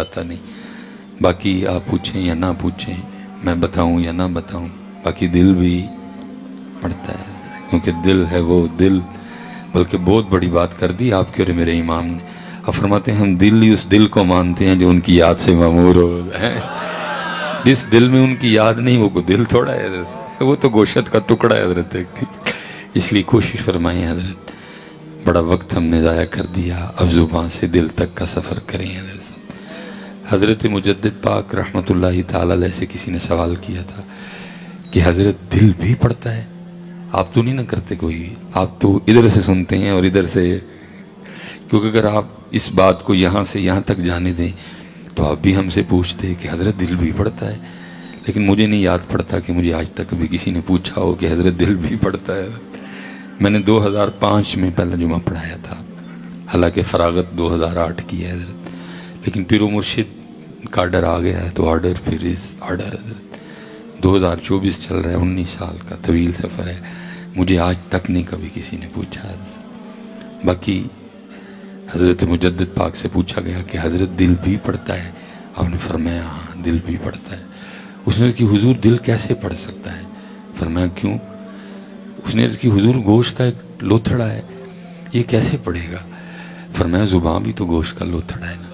آتا نہیں. باقی آپ پوچھیں یا نہ پوچھیں، میں بتاؤں یا نہ بتاؤں، باقی دل بھی پڑتا ہے، کیونکہ دل ہے وہ دل. بلکہ بہت بڑی بات کر دی آپ کے اور میرے امام نے. اب فرماتے ہیں ہم دل ہی اس دل کو مانتے ہیں جو ان کی یاد سے معمور ہو. جس دل میں ان کی یاد نہیں، وہ کو دل تھوڑا ہے حضرت، وہ تو گوشت کا ٹکڑا ہے حضرت. اس لیے کوشش فرمائیں حضرت، بڑا وقت ہم نے ضائع کر دیا، اب زبان سے دل تک کا سفر کریں حضرت. حضرت مجدد پاک رحمت اللہ تعالی علیہ سے کسی نے سوال کیا تھا کہ حضرت دل بھی پڑتا ہے؟ آپ تو نہیں نہ کرتے کوئی، آپ تو ادھر سے سنتے ہیں اور ادھر سے، کیونکہ اگر آپ اس بات کو یہاں سے یہاں تک جانے دیں تو آپ بھی ہم سے پوچھتے کہ حضرت دل بھی پڑتا ہے. لیکن مجھے نہیں یاد پڑتا کہ مجھے آج تک کبھی کسی نے پوچھا ہو کہ حضرت دل بھی پڑتا ہے. میں نے 2005 میں پہلا جمعہ پڑھایا تھا، حالانکہ فراغت 2008 کی ہے حضرت، لیکن پیر و مرشد کا آرڈر آ گیا ہے تو آرڈر پھر اس آرڈر حضرت. 2024 چل رہا ہے، 19 سال کا طویل سفر ہے، مجھے آج تک نہیں کبھی کسی نے پوچھا حضرت. باقی حضرت مجدد پاک سے پوچھا گیا کہ حضرت دل بھی پڑتا ہے؟ آپ نے فرمایا ہاں دل بھی پڑتا ہے. اس نے کہ حضور دل کیسے پڑ سکتا ہے؟ فرمایا کیوں؟ اس نے کہ حضور گوشت کا ایک لوتھڑا ہے، یہ کیسے پڑے گا؟ فرمایا زبان بھی تو گوشت کا لوتھڑا ہے نا،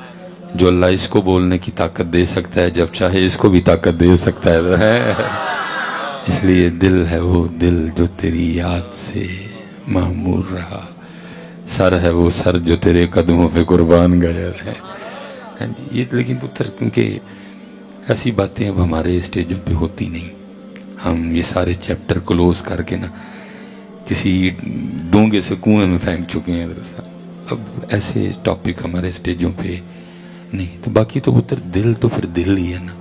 جو اللہ اس کو بولنے کی طاقت دے سکتا ہے، جب چاہے اس کو بھی طاقت دے سکتا ہے. اس لیے دل ہے وہ دل جو تیری یاد سے معمور رہا، سر ہے وہ سر جو تیرے قدموں پہ قربان گیا ہے. یہ لیکن پتر کیونکہ ایسی باتیں اب ہمارے اسٹیجوں پہ ہوتی نہیں، ہم یہ سارے چیپٹر کلوز کر کے نا کسی ڈونگے سے کنویں میں پھینک چکے ہیں. اب ایسے ٹاپک ہمارے اسٹیجوں پہ نہیں. تو باقی تو پتر دل تو پھر دل ہی ہے نا.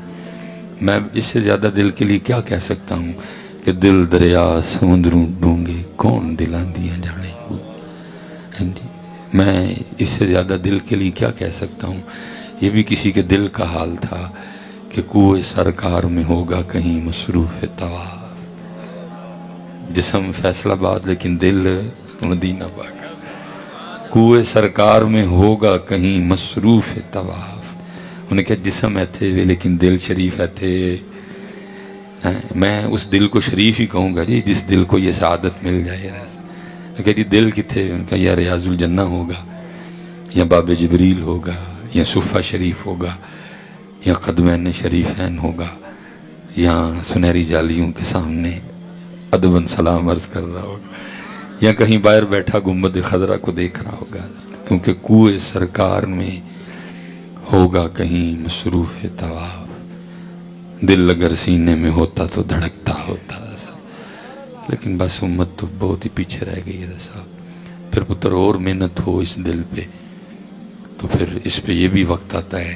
میں اس سے زیادہ دل کے لیے کیا کہہ سکتا ہوں کہ دل دریا سمندروں ڈونگے کون دلاں دیا جانے. میں اس سے زیادہ دل کے لیے کیا کہہ سکتا ہوں. یہ بھی کسی کے دل کا حال تھا کہ کوئے سرکار میں ہوگا کہیں مصروف طواف. جسم فیصل آباد لیکن دل مدینہ پاک. کوئے سرکار میں ہوگا کہیں مصروف طواف. انہیں کہا جسم ہے تھے لیکن دل شریف ہے تھے. میں اس دل کو شریف ہی کہوں گا جی جس دل کو یہ سعادت مل جائے. کہ جی دل کتھے؟ ان کا یا ریاض الجنہ ہوگا یا باب جبریل ہوگا یا صفہ شریف ہوگا یا قدمین شریفین ہوگا یا سنہری جالیوں کے سامنے ادباً سلام عرض کر رہا ہوگا یا کہیں باہر بیٹھا گنبد خضرا کو دیکھ رہا ہوگا. کیونکہ کوئے سرکار میں ہوگا کہیں مصروف طواف. دل اگر سینے میں ہوتا تو دھڑکتا ہوتا، لیکن بس امت تو بہت ہی پیچھے رہ گئی ہے صاحب. پھر پتر اور محنت ہو اس دل پہ تو پھر اس پہ یہ بھی وقت آتا ہے،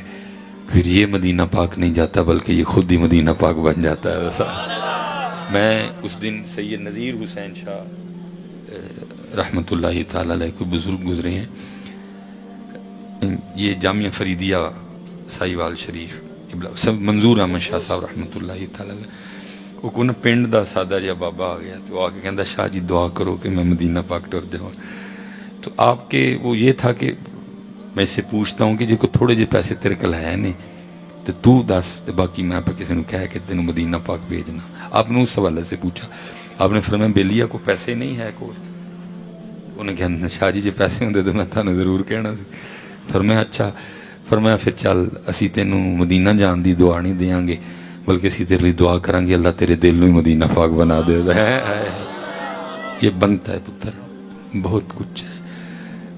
پھر یہ مدینہ پاک نہیں جاتا بلکہ یہ خود ہی مدینہ پاک بن جاتا ہے صاحب. میں اس دن سید نذیر حسین شاہ رحمت اللہ تعالی علیہ کوئی بزرگ گزرے ہیں، یہ جامعہ فریدیہ سائیوال شریف منظور احمد شاہ صاحب رحمت اللہ تعالی علیہ، وہ کو نا پنڈ دا سادہ جا بابا آ گیا تو آ کے کہندا شاہ جی دعا کرو کہ میں مدینہ پاک ٹر جاؤں. تو آپ کے وہ یہ تھا کہ میں اس سے پوچھتا ہوں کہ جی کو تھوڑے جے پیسے تیرے کل ہے نہیں تو دس تے باقی میں پہ کسی نے کہہ کہ تینوں مدینہ پاک بھیجنا. آپ نے اس حوالے سے پوچھا، آپ نے فرمایا بیلیا کو پیسے نہیں ہے کوئی؟ انہیں کہنا شاہ جی جے پیسے ہوندے تو میں تھانوں ضرور کہنا سی. فرمایا اچھا. فرمایا پھر چل اسی تینوں مدینہ جان دی دعا نہیں دیاں گے بلکہ اسی تیرے لیے دعا کریں گے اللہ تیرے دل میں مدینہ پاک بنا دے. یہ بنتا ہے پتر، بہت کچھ ہے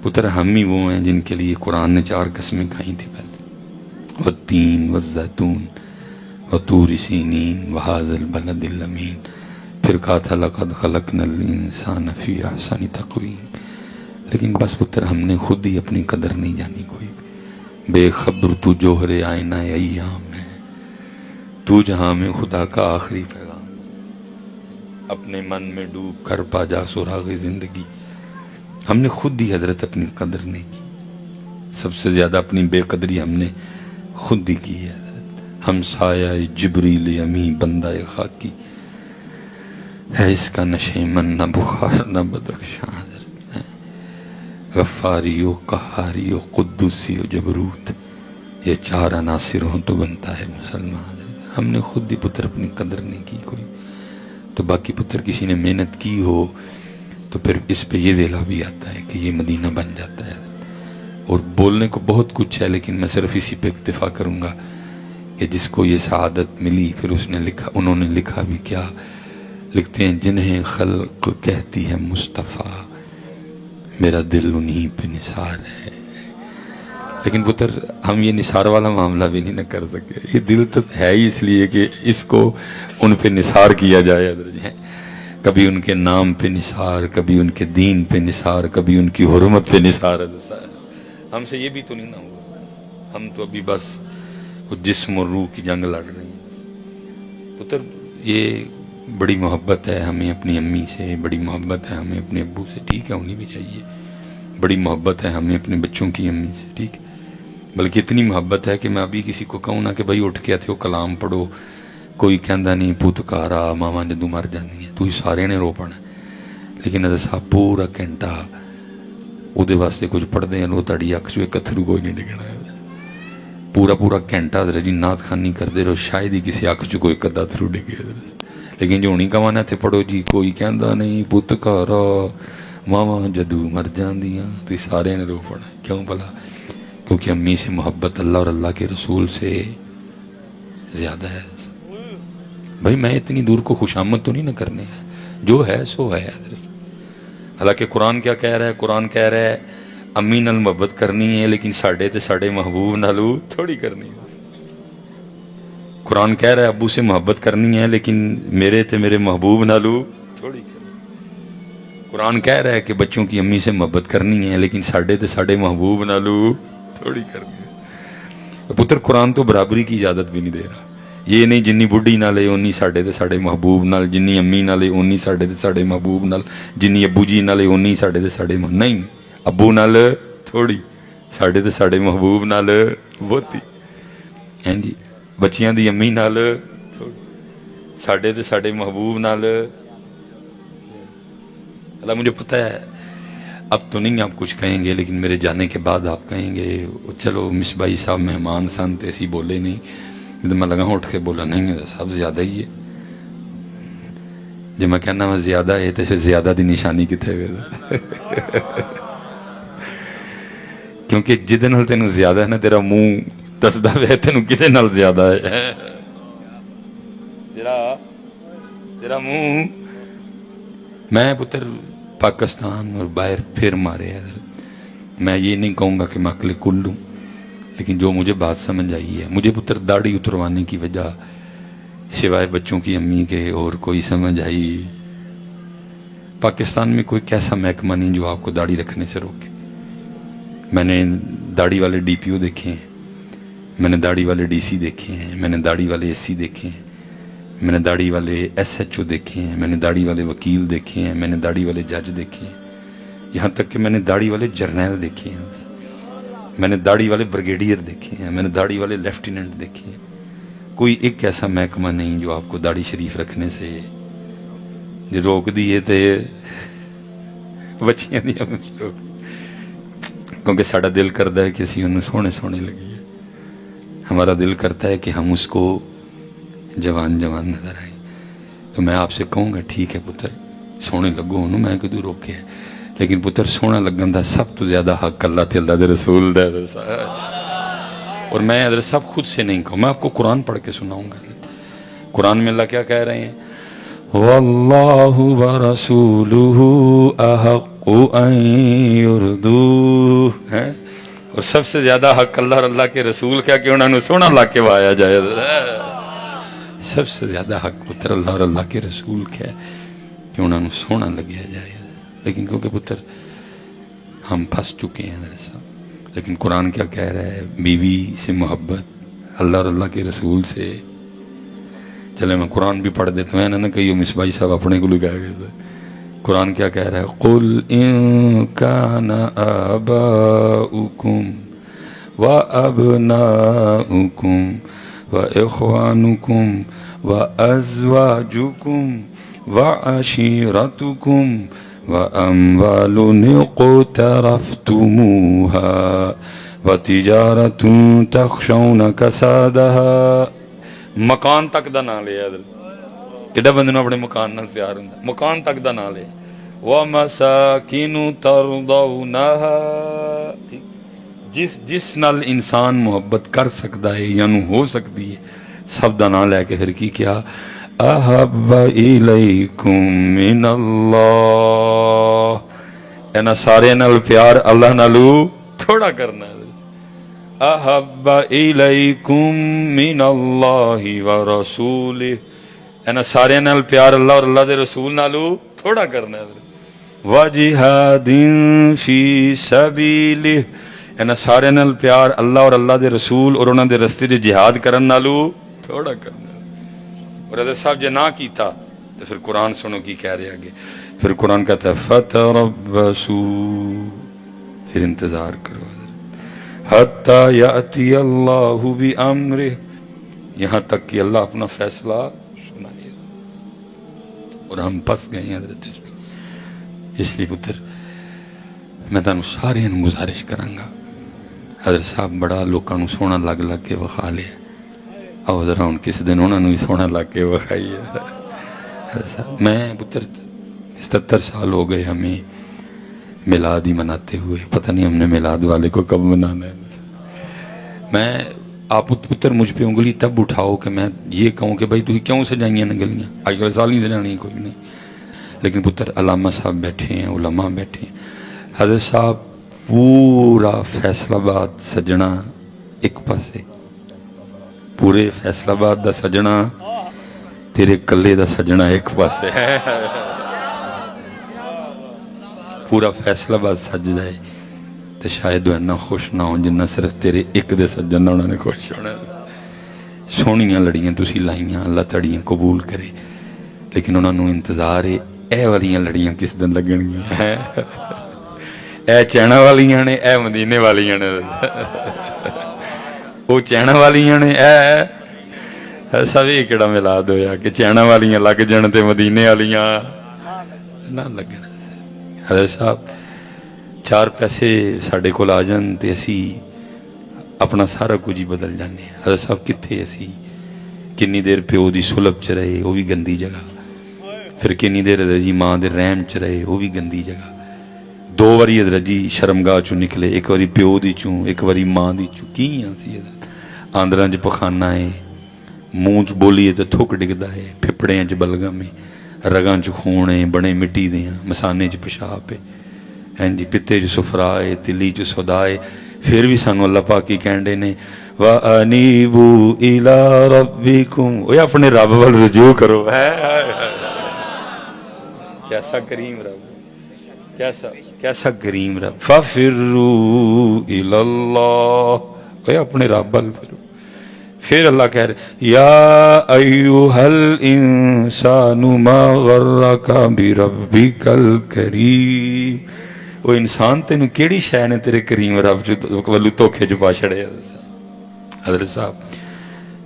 پتر. ہم ہی وہ ہیں جن کے لیے قرآن نے 4 قسمیں کھائی تھی پہلے، والتین والزیتون وطور سینین وہذا البلد الامین. پھر کہا تھا لقد خلقنا الانسان فی احسن تقویم. لیکن بس پتر ہم نے خود ہی اپنی قدر نہیں جانی. کوئی بے خبر تو جوہر آئینہ ایام ہے، تو جہاں میں خدا کا آخری پیغام. اپنے من میں ڈوب کر پا جا سراغ زندگی. ہم نے خود ہی حضرت اپنی قدر نہیں کی. سب سے زیادہ اپنی بے قدری ہم نے خود ہی کی ہے حضرت. ہم سایہ جبریل امی بندہ خاکی ہے، اس کا نشے من نہ بخار نہ بدخشاں حضرت. غفاری و قہاری و قدوسی و جبروت یہ 4 عناصر ہوں تو بنتا ہے مسلمان. ہم نے خود ہی پتر اپنی قدر نہیں کی کوئی, تو باقی پتر کسی نے محنت کی ہو تو پھر اس پہ یہ ویلا بھی آتا ہے کہ یہ مدینہ بن جاتا ہے. اور بولنے کو بہت کچھ ہے لیکن میں صرف اسی پہ اکتفا کروں گا کہ جس کو یہ سعادت ملی پھر اس نے لکھا, انہوں نے لکھا بھی کیا, لکھتے ہیں جنہیں خلق کہتی ہے مصطفیٰ میرا دل انہی پہ نثار ہے. لیکن پتر ہم یہ نثار والا معاملہ بھی نہیں نہ کر سکے. یہ دل تو ہے ہی اس لیے کہ اس کو ان پہ نثار کیا جائے. کبھی ان کے نام پہ نثار, کبھی ان کے دین پہ نثار, کبھی ان کی حرمت پہ نثار. ہم سے یہ بھی تو نہیں نہ ہوا. ہم تو ابھی بس جسم اور روح کی جنگ لڑ رہے ہیں. پتر یہ بڑی محبت ہے ہمیں اپنی امی سے, بڑی محبت ہے ہمیں اپنے ابو سے, ٹھیک ہے ہونی بھی چاہیے. بڑی محبت ہے ہمیں اپنے بچوں کی امی سے, ٹھیک ہے. بلکہ اتنی محبت ہے کہ میں ابھی کسی کو کہوں نا کہ بھائی اٹھ کے آتے ہو کلام پڑھو, کوئی کہندا نہیں پتکارا ماما جدوں مر جاندی ہے تو ہی سارے نے رو پڑنا. لیکن حضرت صاحب پورا گھنٹہ وہ دے واسطے کچھ پڑھتے ہیں, وہ تاڑی اکھ چوں ایک اتھرو کوئی نہیں ڈگنا. پورا گھنٹہ حضرت جی نعت خوانی کرتے رہو, شاید ہی کسی اکھ چوں کوئی کدا اتھرو ڈگے. لیکن جو ہونی کہوانا تے پڑھو جی کوئی کہندا نہیں پتکارا ماما جدو مر جاندیاں تو سارے نے رو پڑنا. کیوں بھلا؟ کیونکہ امی سے محبت اللہ اور اللہ کے رسول سے زیادہ ہے. بھائی میں اتنی دور کو خوشامد تو نہیں نہ کرنے ہے, جو ہے سو ہے. حالانکہ قرآن کیا کہہ رہا ہے؟ قرآن کہہ رہا ہے امی نال محبت کرنی ہے لیکن ساڈے تے ساڈے محبوب نالو تھوڑی کرنی ہے. قرآن کہہ رہا ہے ابو سے محبت کرنی ہے لیکن میرے تے میرے محبوب نالو تھوڑی کرنی. قرآن کہہ رہا ہے کہ بچوں کی امی سے محبت کرنی ہے لیکن ساڈے تے ساڈے محبوب نالو تھوڑی کرنی ہے. پتر قرآن تو برابری کی اجازت بھی نہیں دے رہا. یہ نہیں جنی بڈھی نالے اونی ساڈے تے ساڈے محبوب نال, جنی امی نالے اونی ساڈے تے ساڈے محبوب نال, جنی ابو جی نالے اونی ساڈے تے ساڈے نہیں, ابو نال تھوڑی, ساڈے تے ساڈے محبوب نال بہتی. ہیں جی بچیاں دی امی نال تھوڑی, ساڈے تے ساڈے محبوب نال. اللہ مجھے پتہ ہے اب تو نہیں آپ کچھ کہیں گے لیکن میرے جانے کے بعد آپ کہیں گے چلو مصباحی صاحب مہمان سن تے اسی بولے نہیں. میں لگا اٹھ کے بولا نہیں سب زیادہ ہی ہے. جب میں کہنا میں زیادہ ہے تو پھر زیادہ دی نشانی کتنے ہوئے کیونکہ جدے نال تینوں زیادہ ہے نا تیرا منہ دسدا ہے تینوں کتے نال زیادہ ہے. تیرا منہ. میں پتر پاکستان اور باہر پھر مارے ہے. میں یہ نہیں کہوں گا کہ میں عقل کل ہوں لیکن جو مجھے بات سمجھ آئی ہے, مجھے پتر داڑھی اتروانے کی وجہ سوائے بچوں کی امی کے اور کوئی سمجھ آئی. پاکستان میں کوئی کیسا محکمہ نہیں جو آپ کو داڑھی رکھنے سے روکے. میں نے داڑھی والے ڈی پی او دیکھے ہیں, میں نے داڑھی والے ڈی سی دیکھے ہیں, میں نے داڑھی والے ایس سی دیکھے ہیں, میں نے داڑھی والے ایس ایچ او دیکھے ہیں, میں نے داڑھی والے وکیل دیکھے ہیں, میں نے داڑھی والے جج دیکھے ہیں, یہاں تک کہ میں نے داڑھی والے جرنیل دیکھے ہیں, میں نے داڑھی والے بریگیڈیئر دیکھے ہیں, میں نے داڑھی والے لیفٹیننٹ دیکھے ہیں. کوئی ایک ایسا محکمہ نہیں جو آپ کو داڑھی شریف رکھنے سے روک دیے تھے. بچیاں دی امی روک, کیونکہ ساڑا دل کرتا ہے کہ اسی انہوں سونے سونے لگی ہے. ہمارا دل کرتا ہے کہ ہم اس کو جوان جوان نظر آئیں. تو میں آپ سے کہوں گا ٹھیک ہے پتر سونے لگو انہوں, میں کدوں روکے ہے, لیکن پتر سونا لگن دا سب تو زیادہ حق اللہ تے اللہ دے رسول دا. اور میں حضرت صاحب خود سے نہیں کہوں, میں آپ کو قرآن پڑھ کے سناؤں گا. قرآن میں اللہ کیا کہہ رہے ہیں؟ واللہ ورسولہ احق ان یردوہ. اور سب سے زیادہ حق اللہ اور اللہ کے رسول کیا کہ انہوں نے سونا لا کے وایا جائے. سب سے زیادہ حق پتر اللہ اور اللہ کے رسول کیا کہ انہوں نے سونا لگیا جائے. لیکن کیونکہ پتر ہم پھنس چکے ہیں حضرت صاحب. لیکن قرآن کیا کہہ رہا ہے؟ بیوی سے محبت اللہ اور اللہ کے رسول سے. چلے میں قرآن بھی پڑھ دیتا ہوں, نہ کہ یہ مصباحی صاحب اپنے کو لگا گئے تھے. قرآن کیا کہہ رہا ہے؟ قل ان کان آباؤکم وابناؤکم واخوانکم وازواجکم وعشیرتکم وأموال اقترفتموها وَتِجَارَةٌ تَخْشَوْنَ كَسَادَهَا مکان تک دا نام لیا کڈا بندے نوں اپنے مکان نال پیار ہوندا مکان تک دا نام لیا وَمَسَاكِنُ تَرْضَوْنَهَا جس نال انسان محبت کر سکتا ہے یعنی ہو سکتی ہے سب دا نام لے کے پھر کی کیا احب الیکم من اللہ اینا سارے نال پیار اللہ نالو تھوڑا کرنا ہے احب الیکم من اللہ ورسولہ اینا سارے نال پیار اللہ اور اللہ دے رسول نالو تھوڑا کرنا ہے وجہاد فی سبیلہ اینا سارے نال پیار اللہ اور اللہ دے رسول اور انہاں دے رستے دے جہاد کرن نالو تھوڑا کرنا اور حضرت صاحب جے نہ کیتا تو پھر قرآن سنو کی کہہ رہے آگے پھر قرآن کہتا ہے فتربصوا پھر انتظار کرو حتی یاتی اللہ بامرہ یہاں تک کہ اللہ اپنا فیصلہ سنائے اور ہم پس گئے ہیں حضرت اس لیے پتر میں تانوں سارے گزارش کرانگا حضرت صاحب بڑا لوکاں نوں سونا لگ کے وکھا لیا آؤ ذرا ہوں کس دن انہوں نے بھی سونا لگ کے وکھائی ہے میں پتر 77 سال ہو گئے ہمیں میلاد ہی مناتے ہوئے پتہ نہیں ہم نے میلاد والے کو کب منانا ہے میں آپ پتر مجھ پہ انگلی تب اٹھاؤ کہ میں یہ کہوں کہ بھائی تو کیوں سجائیاں نا گلیاں آج کل سال نہیں سجانی کوئی نہیں لیکن پتر علامہ صاحب بیٹھے ہیں علماء بیٹھے ہیں حضرت صاحب پورا فیصل آباد سجنا ایک پاسے پورے فیصل آباد دا سجنا تیرے کلے دا سجنا ایک پاسے پورا فیصل آباد سج دے تو شاید وہ اتنا خوش نہ ہو جنہ صرف تیرے ایک دے سجن انہوں نے خوش ہونا سونیاں لڑیاں تسی لائیاں اللہ تڑیاں قبول کرے لیکن انہوں نے انتظار ہے اے والیاں لڑیاں کس دن لگنگیاں اے چینہ والیاں نے اے مدینے والیاں نے وہ چینہ والیاں نے اے ایسا بھی کیڑا ملاد ہویا کہ چینہ والیاں لگ جان تے مدینے والیاں نہ لگنا حضرت صاحب 4 پیسے ساڑھے کو لا جان تے اسی اپنا سارا کچھ ہی بدل جانے حضرت صاحب کتھے اسی کنی دیر پیو دی سلب چ رہے وہ بھی گندی جگہ پھر کنی دیر رجی ماں دے رحم چ رہے وہ بھی گندی جگہ 2 واری حضرت جی شرمگاہ چوں نکلے ایک واری پیو دی چوں ایک واری ماں دی چوں کی سی حضرت آندران چ پخانہ ہے منہ چ بولی ہے تو تھوک ڈگدا ہے پھپڑے چ بلگم ہے رگاں چ خون ہے بڑے مٹی دے ہیں مسانے چ پیشاب ہے جی پتے چ سفرا ہے تلی چ سودا ہے پھر بھی سانو اللہ پاک کی کہندے نے وَأَنِيبُوا إِلَىٰ رَبِّكُمْ وہ اپنے رب وال رجوع کرو کیسا کریم رب کیسا کریم رب فَفِرُّوا إِلَى اللَّهِ وہ اپنے رب وال پھر اللہ کہہ رہے یا ایوہا الانسان ما غرک بربک الکریم وہ انسان تینوں کیڑی شے نے تیرے کریم رب والو دھوکھے جو پا چھڑے حضرت صاحب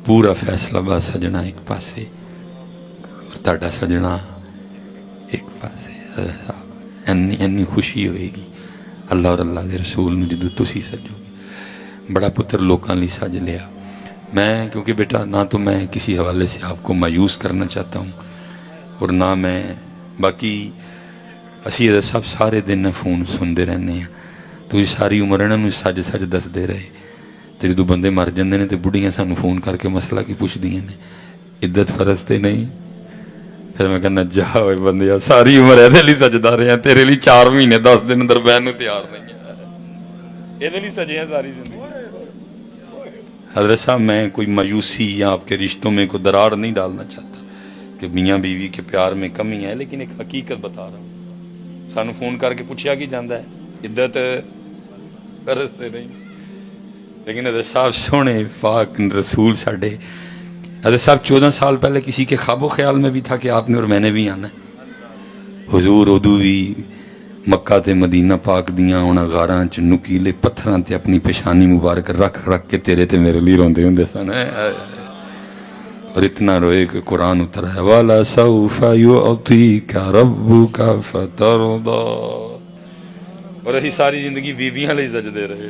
پورا فیصلہ باد سجنا ایک پاسے اور تاڑا سجنا ایک پاسے حضرت صاحب اینی خوشی ہوئے گی اللہ اور اللہ دے رسول نے جدو تسی سجو گی بڑا پتر لوکاں لی سج لیا میں کیونکہ بیٹا نہ تو میں کسی حوالے سے آپ کو مایوس کرنا چاہتا ہوں اور نہ میں باقی اسی حضرت صاحب سارے دن فون سندے رہنے ہیں تو یہ ساری عمر انہوں سج دس دے رہے تو جدو بندے مر جاندے نے تو بڑھیاں سانو فون کر کے مسئلہ کی پوچھ دیاں نے عدت فرض تے نہیں پھر میں کہنا جا ہوئے بندے ساری عمر ایدے لی سجدہ رہے ہیں تیرے لی 4 مہینے 10 دن اندر بہن تیار نہیں ہے ایدے لی سجے ہیں ساری زندگی حضرت صاحب میں کوئی مایوسی یا آپ کے رشتوں میں کوئی درار نہیں ڈالنا چاہتا کہ میاں بیوی کے پیار میں کمی ہے لیکن ایک حقیقت بتا رہا ہوں سانو فون کر کے پوچھیا کی جاندہ ہے عدت فرضتے نہیں لیکن حضرت صاحب سونے پاک رسول ساڑھے حضرت صاحب 14 سال پہلے کسی کے خواب و خیال میں بھی تھا کہ آپ نے اور میں نے بھی آنا ہے حضور ادو بھی مکہ تے مدینہ پاک دیاں ہونا غاراں چ نکیلے پتھراں تے اپنی پیشانی مبارک رکھ کے تیرے تے میرے لیے روندے ہوندے سن اور اتنا روئے کہ قرآن اترا ہے وَلَا سَوْفَ يُعْطِيكَ رَبُّكَ فَتَرْضَى اور اسی ساری زندگی بیویاں لئی سجدے رہے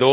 2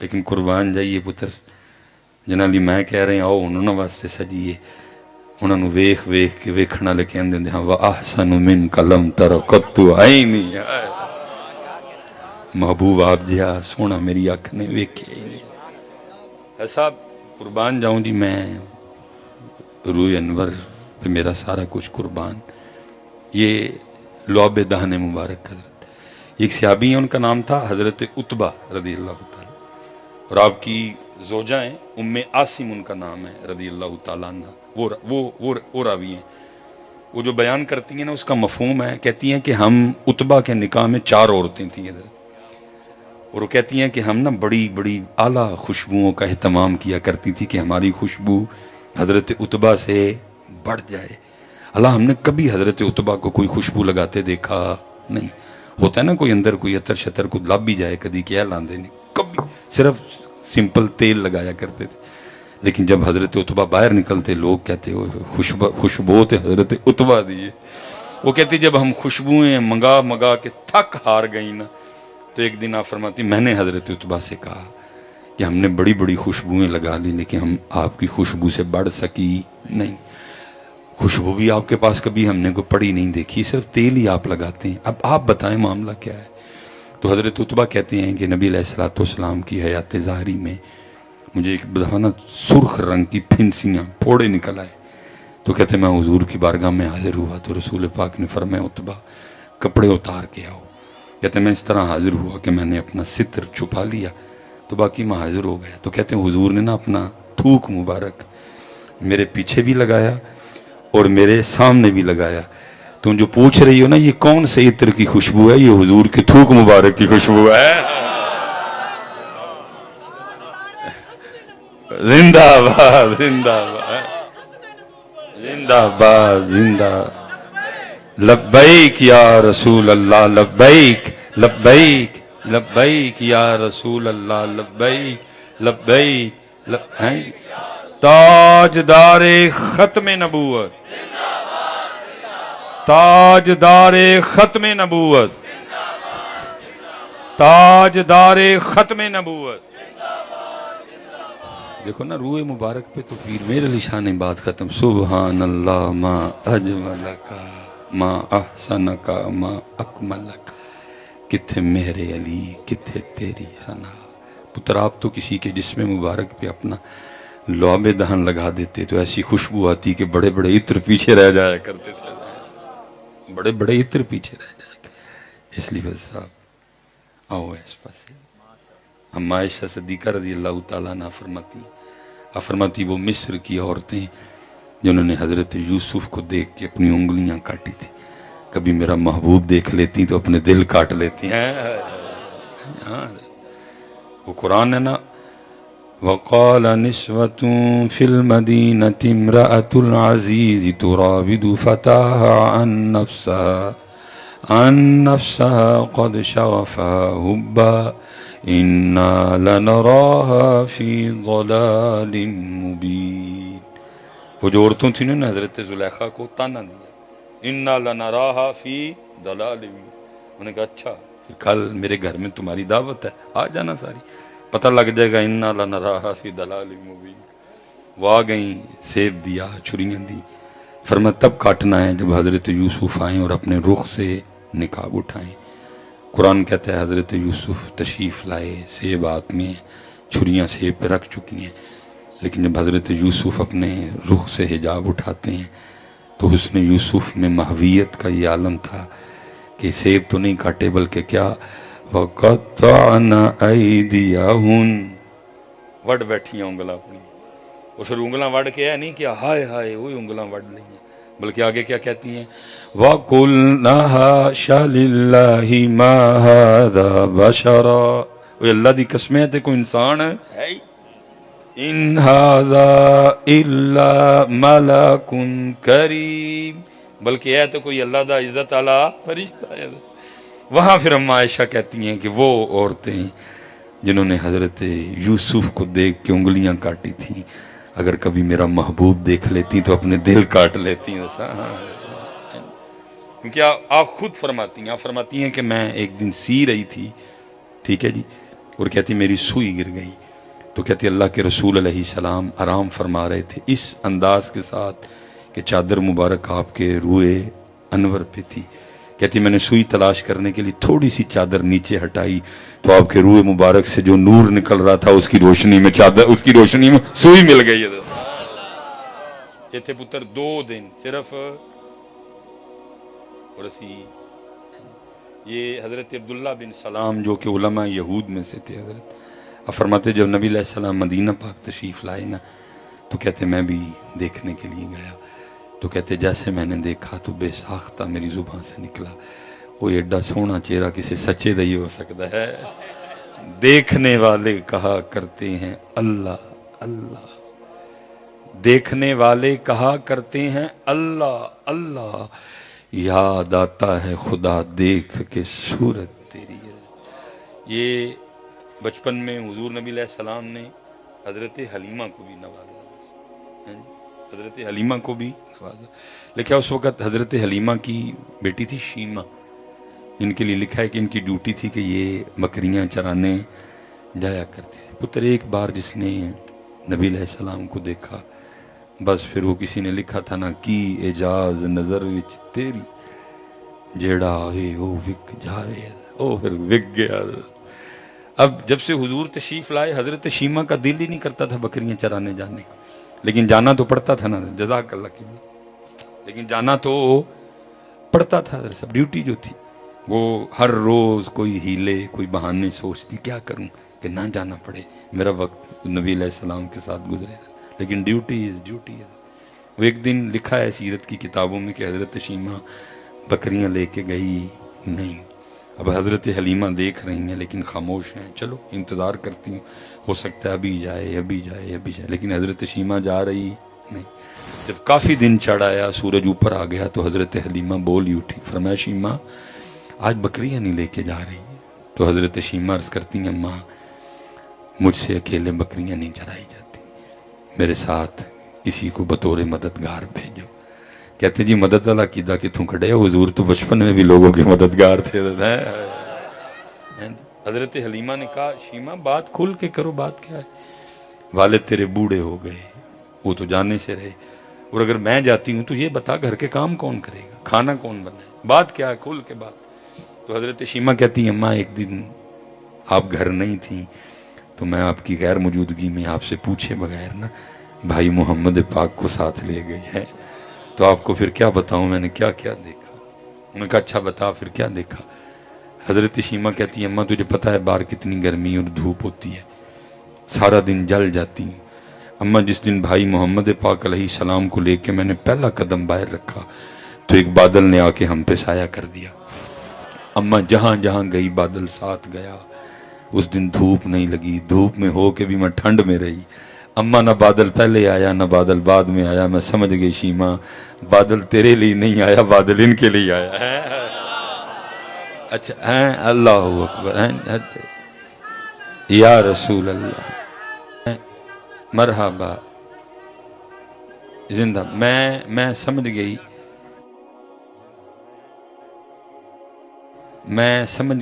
لیکن قربان جائیے پتر جنہاں لی میں کہہ رہے ہیں آؤ انہوں واسطے سجیے انہوں نے ویخ ویخ کے ویکھن والے کہندے ہیں ہاں وَأَحْسَنُ مِنْكَ لَمْ تَرَ قَطُّ عَيْنِي محبوب آپ جہاں سونا میری آنکھ نے ویکھے ہی نہیں ایسا قربان جاؤں جی میں روح انور پہ میرا سارا کچھ قربان یہ لعب دہن مبارک حضرت ایک صحابی ہیں ان کا نام تھا حضرت عتبہ رضی اللہ تعالیٰ اور آپ کی زوجہ ہیں ام عاصم ان کا نام ہے رضی اللہ تعالیٰ عنہ وہ راوی ہیں وہ جو بیان کرتی ہیں نا اس کا مفہوم ہے کہتی ہیں کہ ہم عتبہ کے نکاح میں 4 عورتیں تھیں حضرت اور وہ کہتی ہیں کہ ہم نا بڑی بڑی اعلیٰ خوشبوؤں کا اہتمام کیا کرتی تھی کہ ہماری خوشبو حضرت عتبہ سے بڑھ جائے اللہ ہم نے کبھی حضرت عتبہ کو کوئی خوشبو لگاتے دیکھا نہیں ہوتا ہے نا کوئی اندر کوئی عطر شطر کو لب بھی جائے کدی کیا لاندے نہیں کبھی صرف سمپل تیل لگایا کرتے تھے لیکن جب حضرت عتبہ باہر نکلتے لوگ کہتے ہو خوشبو تے حضرت عتبہ دیئے وہ کہتی جب ہم خوشبوئیں منگا کے تھک ہار گئی نا تو ایک دن آپ فرماتی میں نے حضرت عتبہ سے کہا کہ ہم نے بڑی بڑی خوشبوئیں لگا لی لیکن ہم آپ کی خوشبو سے بڑھ سکی نہیں خوشبو بھی آپ کے پاس کبھی ہم نے کوئی پڑی نہیں دیکھی صرف تیل ہی آپ لگاتے ہیں اب آپ بتائیں معاملہ کیا ہے تو حضرت عتبہ کہتے ہیں کہ نبی علیہ السلام کی حیات ظاہری میں مجھے ایک دفعہ نا سرخ رنگ کی پھنسیاں پھوڑے نکل آئے تو کہتے میں حضور کی بارگاہ میں حاضر ہوا تو رسول پاک نے فرمایا عتبہ کپڑے اتار کے آؤ کہتے میں اس طرح حاضر ہوا کہ میں نے اپنا ستر چھپا لیا تو باقی میں حاضر ہو گیا تو کہتے ہیں حضور نے نا اپنا تھوک مبارک میرے پیچھے بھی لگایا اور میرے سامنے بھی لگایا تم جو پوچھ رہی ہو نا یہ کون سے عطر کی خوشبو ہے یہ حضور کے تھوک مبارک کی خوشبو ہے زندہ باد زندہ باد زندہ باد زندہ لبیک یا رسول اللہ لبیک لبیک لبیک یا رسول اللہ لبیک لبیک تاجدار ختم نبوت تاجدار ختم نبوت تاجدار ختم نبوت دیکھو نا روح مبارک پہ تو پیر میر علی شاہ نے بات ختم سبحان اللہ ما اجملکا ما احسنکا ما اکملکا کتھے میرے علی کتھے تیری ثنا پتر آپ تو کسی کے جسم مبارک پہ اپنا لعب دہن لگا دیتے تو ایسی خوشبو آتی کہ بڑے بڑے عطر پیچھے رہ جایا کرتے تھے بڑے بڑے عطر پیچھے رہ جایا کرتے اس لیے صاحب آؤ اس پاس ہم عائشہ صدیقہ رضی اللہ تعالیٰ عنہ فرماتی وہ مصر کی عورتیں جنہوں نے حضرت یوسف کو دیکھ کے اپنی انگلیاں کاٹی تھی کبھی میرا محبوب دیکھ لیتی تو اپنے دل کاٹ لیتی ہیں وہ قرآن ہے نا وَقَالَ نِسْوَةٌ فِي الْمَدِينَةِ امْرَأَةُ الْعَزِيزِ تُرَاوِدُ فَتَاهَا عَنْ نَفْسَهَا قَدْ شَغَفَهَا حُبًّا إِنَّا لَنَرَاهَا فِي ضَلَالٍ مُبِينٍ وہ جو عورتوں تھیں نا حضرت زلیخا کو تانا دیا إِنَّا لَنَرَاهَا فِي ضَلَالٍ انہوں نے کہا اچھا کل میرے گھر میں تمہاری دعوت ہے آ جانا ساری پتہ لگ جائے گا اِنَّا لَنَرَاهَا فِي ضَلَالٍ مُبِينٍ وہ آ گئیں سیب دیا چھریاں دی فرمایا تب کاٹنا ہے جب حضرت یوسف آئیں اور اپنے رخ سے نقاب اٹھائیں قرآن کہتا ہے حضرت یوسف تشریف لائے سیب ہاتھ میں چھریاں سیب پہ رکھ چکی ہیں لیکن جب حضرت یوسف اپنے رخ سے حجاب اٹھاتے ہیں تو حسن یوسف میں محویت کا یہ عالم تھا کہ سیب تو نہیں کاٹے بلکہ کیا وَقَطَّعْنَ أَيْدِيَهُنْ وڈ بیٹھی ہیں انگلاں اپنی اور پھر انگلاں وڈ کے ہے نہیں کیا ہائے ہائے وہی انگلاں وڈ نہیں ہیں بلکہ آگے کیا کہتی ہیں وَقُلْنَا حَاشَ لِلَّهِ مَا هَذَا بَشَرًا وہ اللہ دی قسمیں تے کوئی انسان ہے اِنْ هَذَا إِلَّا مَلَكٌ كَرِيمٌ بلکہ ہے تو کوئی اللہ دا عزت علی فرشتہ ہے وہاں پھر ہم عائشہ کہتی ہیں کہ وہ عورتیں جنہوں نے حضرت یوسف کو دیکھ کے انگلیاں کاٹی تھیں اگر کبھی میرا محبوب دیکھ لیتی تو اپنے دل کاٹ لیتی ہیں کیونکہ آپ خود فرماتی ہیں کہ میں ایک دن سی رہی تھی ٹھیک ہے جی اور کہتی میری سوئی گر گئی. تو کہتی اللہ کے رسول علیہ السلام آرام فرما رہے تھے اس انداز کے ساتھ کہ چادر مبارک آپ کے روئے انور پہ تھی. کہتی میں نے سوئی تلاش کرنے کے لیے تھوڑی سی چادر نیچے ہٹائی تو آپ کے روئے مبارک سے جو نور نکل رہا تھا اس کی روشنی میں چادر، اس کی روشنی میں سوئی مل گئی. یہ تھے پتر 2 دن صرف. اور اسی یہ حضرت عبداللہ بن سلام جو کہ علماء یہود میں سے تھے، حضرت اب فرماتے جب نبی علیہ السلام مدینہ پاک تشریف لائے نا تو کہتے میں بھی دیکھنے کے لیے گیا. تو کہتے جیسے میں نے دیکھا تو بے ساختہ میری زبان سے نکلا وہ ایڈا سونا چہرہ کسی سچے دہی ہو سکتا ہے. دیکھنے والے کہا کرتے ہیں اللہ اللہ، دیکھنے والے کہا کرتے ہیں اللہ اللہ، یاد آتا ہے خدا دیکھ کے صورت تیری. یہ بچپن میں حضور نبی علیہ السلام نے حضرت حلیمہ کو بھی نوازا، حضرت حلیمہ کو بھی نوازا. لکھا اس وقت حضرت حلیمہ کی بیٹی تھی شیمہ، ان کے لیے لکھا ہے کہ ان کی ڈیوٹی تھی کہ یہ بکریاں چرانے جایا کرتی تھی. پتر ایک بار جس نے نبی علیہ السلام کو دیکھا بس پھر وہ کسی نے لکھا تھا نا کی اعجاز نظر وچ تیری جیڑا آوے او وک جاوے، او پھر وک گیا. اب جب سے حضور تشریف لائے حضرت شیمہ کا دل ہی نہیں کرتا تھا بکریاں چرانے جانے کا، لیکن جانا تو پڑتا تھا نا، جزاک اللہ کی، لیکن جانا تو پڑتا تھا. سب ڈیوٹی جو تھی وہ ہر روز کوئی ہیلے کوئی بہانے سوچتی کیا کروں کہ نہ جانا پڑے، میرا وقت نبی علیہ السلام کے ساتھ گزرے گا، لیکن ڈیوٹی از ڈیوٹی ہے. وہ ایک دن لکھا ہے سیرت کی کتابوں میں کہ حضرت شیمہ بکریاں لے کے گئی نہیں. اب حضرت حلیمہ دیکھ رہی ہیں لیکن خاموش ہیں، چلو انتظار کرتی ہوں، ہو سکتا ہے ابھی جائے ابھی جائے ابھی جائے، لیکن حضرت شیمہ جا رہی نہیں. جب کافی دن چڑھ آیا سورج اوپر آ گیا تو حضرت حلیمہ بول ہی اٹھی، فرمایا شیمہ آج بکریاں نہیں لے کے جا رہی. تو حضرت شیمہ عرض کرتی ہیں اماں مجھ سے اکیلے بکریاں نہیں چرائی جاتی، میرے ساتھ کسی کو بطور مددگار بھیجو. کہتے جی مدد والا کیدا کتوں کھڑے، حضور تو بچپن میں بھی لوگوں کے مددگار تھے. حضرت حلیمہ نے کہا شیمہ بات کھل کے کرو، بات کیا ہے؟ والد تیرے بوڑھے ہو گئے، وہ تو جانے سے رہے، اور اگر میں جاتی ہوں تو یہ بتا گھر کے کام کون کرے گا، کھانا کون بنائے، بات کیا ہے کھل کے بات. تو حضرت شیمہ کہتی ہیں اماں ایک دن آپ گھر نہیں تھیں تو میں آپ کی غیر موجودگی میں آپ سے پوچھے بغیر نا بھائی محمد پاک کو ساتھ لے گئی ہے، تو آپ کو پھر کیا بتاؤں میں نے کیا کیا دیکھا. انہوں نے کہا اچھا بتا پھر کیا دیکھا. حضرت شیمہ کہتی ہے اماں تجھے پتہ ہے باہر کتنی گرمی اور دھوپ ہوتی ہے، سارا دن جل جاتی ہیں. اماں جس دن بھائی محمد پاک علیہ السلام کو لے کے میں نے پہلا قدم باہر رکھا تو ایک بادل نے آ کے ہم پہ سایہ کر دیا. اماں جہاں جہاں گئی بادل ساتھ گیا، اس دن دھوپ نہیں لگی، دھوپ میں ہو کے بھی میں ٹھنڈ میں رہی. اماں نہ بادل پہلے آیا نہ بادل بعد میں آیا، میں سمجھ گئی شیمہ بادل تیرے لیے نہیں آیا، بادل ان کے لیے آیا ہے. اچھا ہیں اللہ اکبر ہیں یا رسول اللہ مرحبا زندہ. میں سمجھ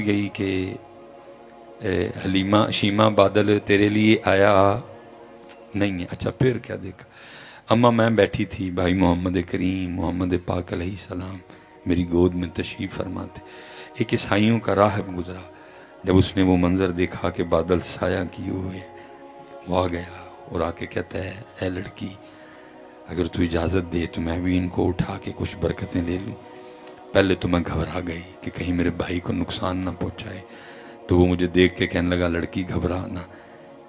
گئی کہ حلیمہ شیمہ بادل تیرے لیے آیا نہیں ہے. اچھا پھر کیا دیکھا؟ اماں میں بیٹھی تھی، بھائی محمد کریم محمد پاک علیہ السلام میری گود میں تشریف فرماتے. ایک عیسائیوں کا راہب گزرا، جب اس نے وہ منظر دیکھا کہ بادل سایہ کیے ہوئے، وہ آ گیا اور آ کے کہتا ہے اے لڑکی اگر تو اجازت دے تو میں بھی ان کو اٹھا کے کچھ برکتیں لے لوں. پہلے تو میں گھبرا گئی کہ کہیں میرے بھائی کو نقصان نہ پہنچائے، تو وہ مجھے دیکھ کے کہنے لگا لڑکی گھبرا نہ،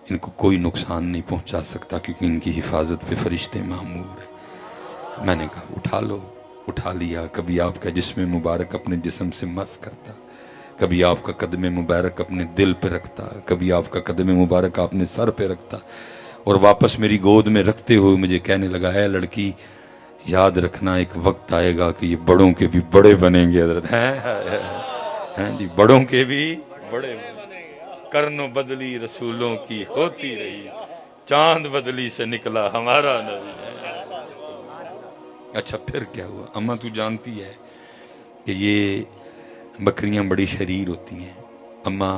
ان کو کوئی نقصان نہیں پہنچا سکتا کیونکہ ان کی حفاظت پہ فرشتے معمور ہیں. میں نے کہا اٹھا لو. اٹھا لیا. کبھی آپ کا جسم مبارک اپنے جسم سے مس کرتا، کبھی آپ کا قدم مبارک اپنے دل پہ رکھتا، کبھی آپ کا قدم مبارک اپنے سر پہ رکھتا، اور واپس میری گود میں رکھتے ہوئے مجھے کہنے لگا ہے لڑکی یاد رکھنا ایک وقت آئے گا کہ یہ بڑوں کے بھی بڑے بنیں گے. حضرت ہیں جی بڑوں کے بھی بڑے کرنوں بدلی رسولوں کی ہوتی رہی، چاند بدلی سے نکلا ہمارا نبی. اچھا پھر کیا ہوا؟ اماں تو جانتی ہے کہ یہ بکریاں بڑی شریر ہوتی ہیں. اماں